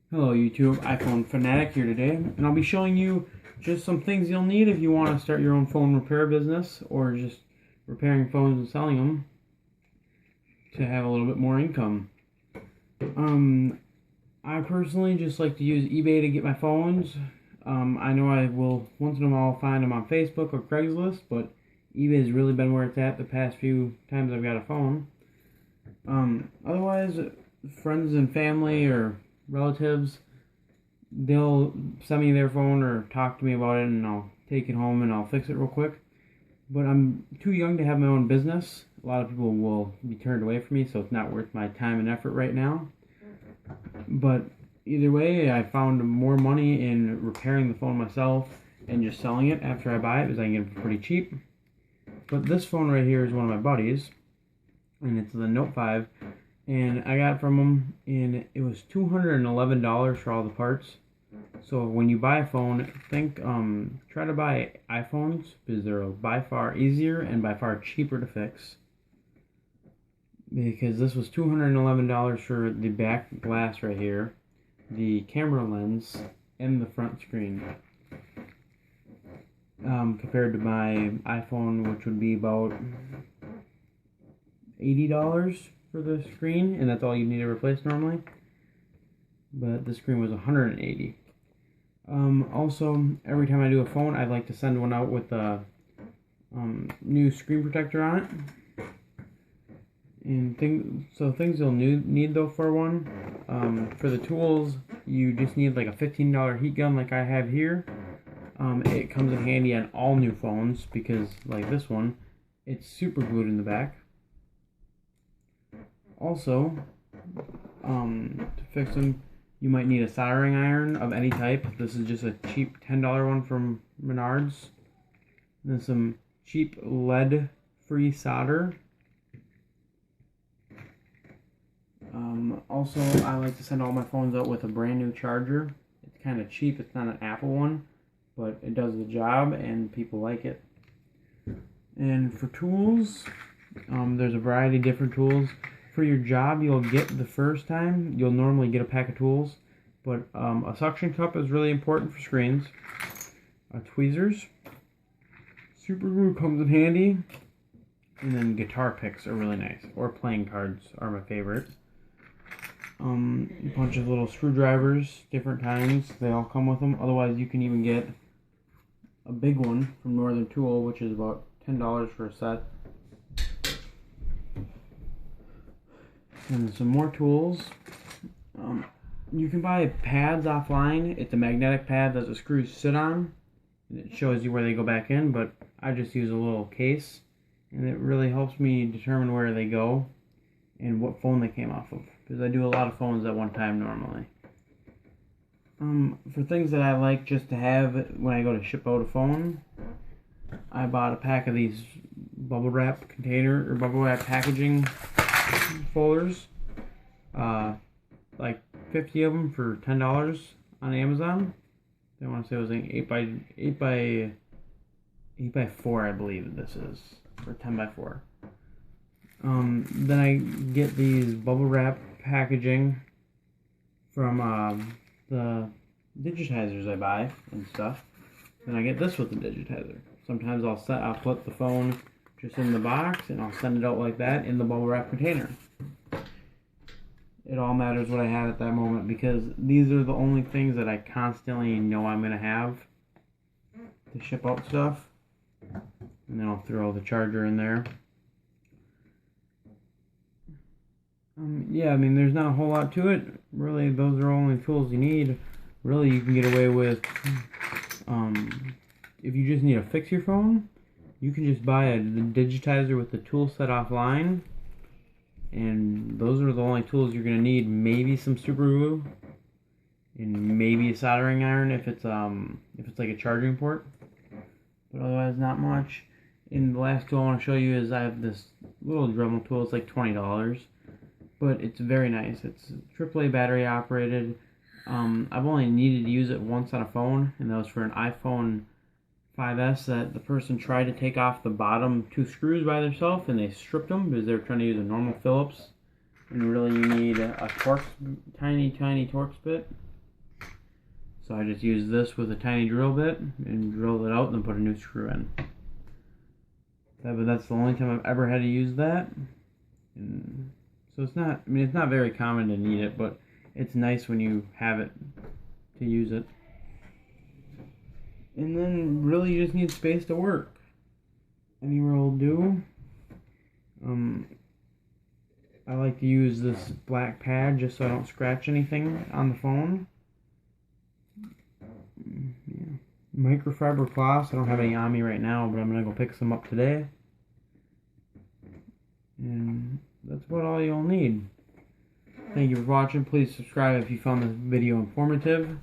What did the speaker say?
Hello YouTube, iPhone Fanatic here today, and I'll be showing you just some things you'll need if you want to start your own phone repair business or just repairing phones and selling them to have a little bit more income. I personally just like to use eBay to get my phones. I know I will once in a while find them on Facebook or Craigslist, but eBay has really been where it's at the past few times I've got a phone. Otherwise, friends and family or relatives, they'll send me their phone or talk to me about it, and I'll take it home and I'll fix it real quick. But I'm too young to have my own business. A lot of people will be turned away from me, so it's not worth my time and effort right now. But either way, I found more money in repairing the phone myself and just selling it after I buy it because I can get it for pretty cheap. But this phone right here is one of my buddies, and it's the Note 5. And I got it from them, and it was $211 for all the parts. So when you buy a phone, try to buy iPhones because they're by far easier and by far cheaper to fix. Because this was $211 for the back glass right here, the camera lens, and the front screen. Compared to my iPhone, which would be about $80 for the screen, and that's all you need to replace normally. But the screen was $180. Also, every time I do a phone, I like to send one out with a new screen protector on it. And things you'll need though for one. For the tools, you just need like a $15 heat gun like I have here. It comes in handy on all new phones because, like this one, it's super glued in the back. Also, to fix them, you might need a soldering iron of any type. This is just a cheap $10 one from Menards. And then some cheap lead-free solder. Also, I like to send all my phones out with a brand new charger. It's kind of cheap. It's not an Apple one, but it does the job and people like it. And for tools, there's a variety of different tools. For your job you'll get the first time, you'll normally get a pack of tools, but a suction cup is really important for screens. Tweezers, super glue comes in handy, and then guitar picks are really nice, or playing cards are my favorite. A bunch of little screwdrivers, different kinds, they all come with them. Otherwise you can even get a big one from Northern Tool, which is about $10 for a set. And some more tools. You can buy pads offline. It's a magnetic pad that the screws sit on. It shows you where they go back in, but I just use a little case, and it really helps me determine where they go and what phone they came off of, because I do a lot of phones at one time normally. For things that I like just to have when I go to ship out a phone, I bought a pack of these bubble wrap container or bubble wrap packaging folders, like 50 of them for $10 on Amazon. I want to say it was like 8 by 4, I believe this is, or 10 by 4. Then I get these bubble wrap packaging from the digitizers I buy and stuff. Then I get this with the digitizer. Sometimes I'll put the phone just in the box, and I'll send it out like that in the bubble wrap container. It all matters what I have at that moment, because these are the only things that I constantly know I'm going to have to ship out stuff. And then I'll throw the charger in there. Yeah, I mean, there's not a whole lot to it. Really, those are only tools you need. Really, you can get away with, if you just need to fix your phone, you can just buy a digitizer with the tool set offline, and those are the only tools you're going to need. Maybe some super glue, and maybe a soldering iron if it's like a charging port, but otherwise not much. And the last tool I want to show you is I have this little Dremel tool. It's like $20, but it's very nice. It's AAA battery operated. I've only needed to use it once on a phone, and that was for an iPhone 5S that the person tried to take off the bottom 2 screws by themselves, and they stripped them because they were trying to use a normal Phillips. And really you need a Torx, tiny Torx bit. So I just use this with a tiny drill bit and drill it out and then put a new screw in. But that's the only time I've ever had to use that. And so it's not, I mean, it's not very common to need it, but it's nice when you have it to use it. And then really you just need space to work. Anywhere will do. I like to use this black pad just so I don't scratch anything on the phone. Yeah. Microfiber cloths, I don't have any on me right now, but I'm going to go pick some up today. And that's about all you'll need. Thank you for watching. Please subscribe if you found this video informative.